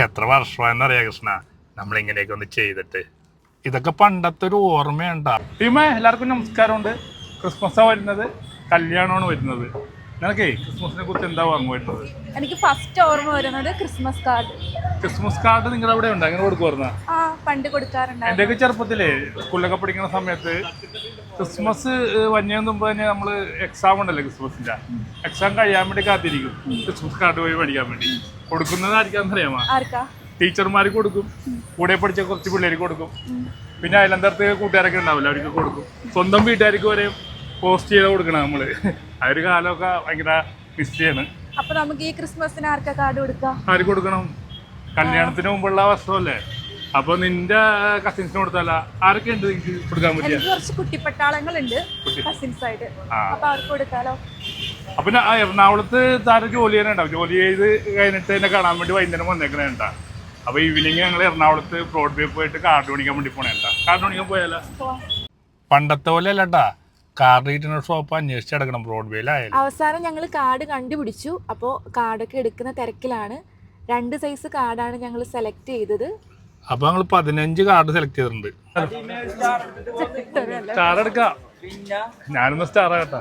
എത്ര വർഷമായെന്നറിയാ കൃഷ്ണ നമ്മളിങ്ങനെയൊക്കെ ഒന്ന് ചെയ്തിട്ട്. ഇതൊക്കെ പണ്ടത്തെ ഒരു ഓർമ്മയുണ്ടാ. ടീമേ, എല്ലാവർക്കും നമസ്കാരമുണ്ട്. ക്രിസ്മസാ വരുന്നത്, കല്യാണമാണ് വരുന്നത്. നിനക്കേ ക്രിസ്മസിനെ കുറിച്ച് എന്താ ഓർമ്മ വരുന്നത്? എനിക്ക് ഫസ്റ്റ് ഓർമ്മ വരുന്നത് ക്രിസ്മസ് കാർഡ്. ക്രിസ്മസ് കാർഡ് നിങ്ങളുടെ അവിടെ ഉണ്ട്? അങ്ങനെ കൊടുക്കുമായിരുന്ന? പണ്ട് കൊടുക്കാറുണ്ടായിരുന്നു. എന്റെയൊക്കെ ചെറുപ്പത്തിലേ സ്കൂളിലൊക്കെ പഠിക്കുന്ന സമയത്ത് ക്രിസ്മസ് വന്നതിന് മുമ്പ് തന്നെ നമ്മള് എക്സാം ഉണ്ടല്ലോ, ക്രിസ്മസിന്റെ എക്സാം കഴിയാൻ വേണ്ടി കാത്തിരിക്കും ക്രിസ്മസ് കാർഡ് പോയി മേടിക്കാൻ വേണ്ടി. കൊടുക്കുന്നത് ആർക്കാന്നറിയാമോ? ടീച്ചർമാർക്ക് കൊടുക്കും, കൂടെ പഠിച്ച കുറച്ച് പിള്ളേർക്ക് കൊടുക്കും, പിന്നെ അയലന്തരത്ത് കൂട്ടുകാരൊക്കെ ഉണ്ടാവില്ല, അവർക്ക് കൊടുക്കും, സ്വന്തം വീട്ടുകാർക്ക് വരെ പോസ്റ്റ് ചെയ്ത് കൊടുക്കണം നമ്മള്. ആ ഒരു കാലമൊക്കെ ഭയങ്കര മിസ്റ്റാണ്. അപ്പൊ നമുക്ക് ഈ ക്രിസ്മസിന് ആർക്കാ കാർഡ് കൊടുക്കാം? ആർക്ക് കൊടുക്കണം? കല്യാണത്തിന് മുമ്പുള്ള വർഷമല്ലേ, അപ്പൊ നിന്റെ കസിൻസിന് കൊടുത്താല ആരൊക്കെ ഉണ്ട് എനിക്ക് കൊടുക്കാൻ പറ്റിയ? കുറച്ച് കുട്ടിപ്പട്ടാളങ്ങളുണ്ട് കസിൻസ് ആയിട്ട്, അപ്പൊ അവർക്ക് കൊടുക്കാലോ. അപ്പൊ എറണാകുളത്ത് താരം ജോലി ചെയ്യാനുണ്ടാവും, ജോലി ചെയ്ത് കഴിഞ്ഞിട്ട് എന്നെ കാണാൻ വേണ്ടി വൈകുന്നേരം വന്നേക്കണേണ്ട. അപ്പൊ ഈവനിങ് ഞങ്ങൾ എറണാകുളത്ത് ബ്രോഡ്വേ പോയിട്ട് കാർഡ് മേടിക്കാൻ വേണ്ടി പോണേണ്ട. കാർഡ് മേടിക്കാൻ പോയാലോ? പണ്ടത്തെ പോലെ അല്ലട്ടാ, കാർഡ് കിട്ടുന്ന ഷോപ്പ് അന്വേഷിച്ചെടുക്കണം ബ്രോഡ്വേയിലായാലും. അവസാനം ഞങ്ങൾ കാർഡ് കണ്ടുപിടിച്ചു. അപ്പോൾ കാർഡൊക്കെ എടുക്കുന്ന തിരക്കിലാണ്. 2 സൈസ് കാർഡാണ് ഞങ്ങൾ സെലക്ട് ചെയ്തത്. അപ്പൊ ഞങ്ങൾ 15 കാർഡ് സെലക്ട് ചെയ്തിട്ടുണ്ട്. സ്റ്റാർ എടുക്കാം, ഞാനൊന്ന് സ്റ്റാർ ആകട്ടെ.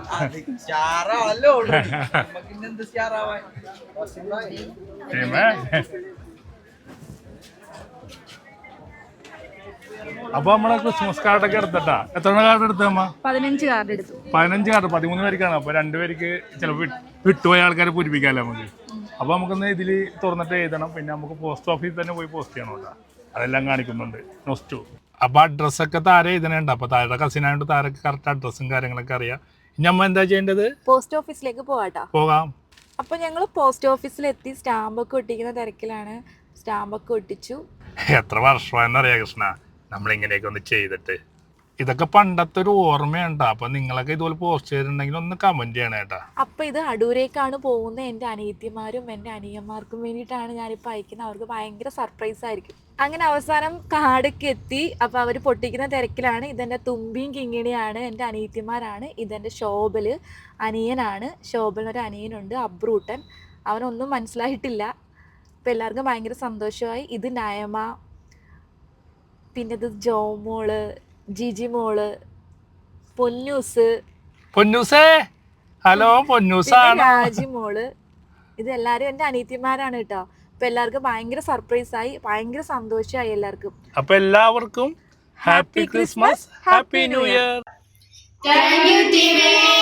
അപ്പൊ നമ്മളെ ക്രിസ്മസ് കാർഡൊക്കെ എടുത്തട്ടാ. എത്ര കാർഡ് എടുത്തമ്മ? 15 കാർഡ് എടുത്തു. 15 കാർഡ് 13 പേർക്കാണ്. അപ്പൊ 2 പേർക്ക് ചിലപ്പോൾ വിട്ടുപോയ ആൾക്കാരെ പൂരിപ്പിക്കാമല്ലോ നമുക്ക്. അപ്പൊ നമുക്കൊന്ന് ഇതിൽ തുറന്നിട്ട് എഴുതണം. പിന്നെ നമുക്ക് പോസ്റ്റ് ഓഫീസിൽ തന്നെ പോയി പോസ്റ്റ് ചെയ്യണം കേട്ടോ. അതെല്ലാം കാണിക്കുന്നുണ്ട്. നൊസ്റ്റു. അപ്പൊ അഡ്രസ്സൊക്കെ താരെ എഴുതണുണ്ട്. അപ്പൊ താരുടെ കസിനായോണ്ട് താരക്ക് കറക്റ്റ് അഡ്രസ്സും കാര്യങ്ങളൊക്കെ അറിയാം. ഇനി അമ്മ എന്താ ചെയ്യേണ്ടത്? പോസ്റ്റ് ഓഫീസിലേക്ക് പോകാം. അപ്പൊ ഞങ്ങൾ പോസ്റ്റ് ഓഫീസിലെത്തി. സ്റ്റാമ്പൊക്കെ ഒട്ടിക്കുന്ന തിരക്കിലാണ്. സ്റ്റാമ്പൊക്കെ ഒട്ടിച്ചു. എത്ര വർഷമായെന്നറിയാ കൃഷ്ണ നമ്മളിങ്ങനെയൊക്കെ ഒന്ന് ചെയ്തിട്ട്. ഇതൊക്കെ പണ്ടത്തെ ഒരു ഓർമ്മയുണ്ടാ. അപ്പൊ നിങ്ങളൊക്കെ ഇതുപോലെ പോസ്റ്റ് ചെയ്തിട്ടുണ്ടെങ്കിൽ ഒന്ന് കമന്റ് ചെയ്യണേ കേട്ടാ. അപ്പൊ ഇത് അടൂരേക്കാണ് പോകുന്നത്. എൻ്റെ അനിയത്തിമാരും എൻ്റെ അനിയന്മാർക്കും വേണ്ടിയിട്ടാണ് ഞാനിപ്പോൾ അയക്കുന്നത്. അവർക്ക് ഭയങ്കര സർപ്രൈസ് ആയിരിക്കും. അങ്ങനെ അവസാനം കാർഡൊക്കെ എത്തി. അപ്പോൾ അവർ പൊട്ടിക്കുന്ന തിരക്കിലാണ്. ഇതെൻ്റെ തുമ്പിയും കിങ്ങിണിയാണ്, എൻ്റെ അനിയത്തിമാരാണ്. ഇതെൻ്റെ ശോഭൽ അനിയനാണ്. ശോഭലിനൊരു അനിയനുണ്ട്, അബ്രൂട്ടൻ. അവനൊന്നും മനസ്സിലായിട്ടില്ല. ഇപ്പം എല്ലാവർക്കും ഭയങ്കര സന്തോഷമായി. ഇത് നയമ, പിന്നെ ഇത് ജോമോള്, ജിജി മോള്, പൊന്നൂസേ, ഹലോ പൊന്നൂസാണ്, രാജി മോള്. ഇത് എല്ലാരും എന്റെ അനിയത്തിമാരാണ് കേട്ടോ. അപ്പൊ എല്ലാവർക്കും ഭയങ്കര സർപ്രൈസ് ആയി, ഭയങ്കര സന്തോഷമായി എല്ലാവർക്കും. അപ്പൊ എല്ലാവർക്കും happy Christmas, happy new year.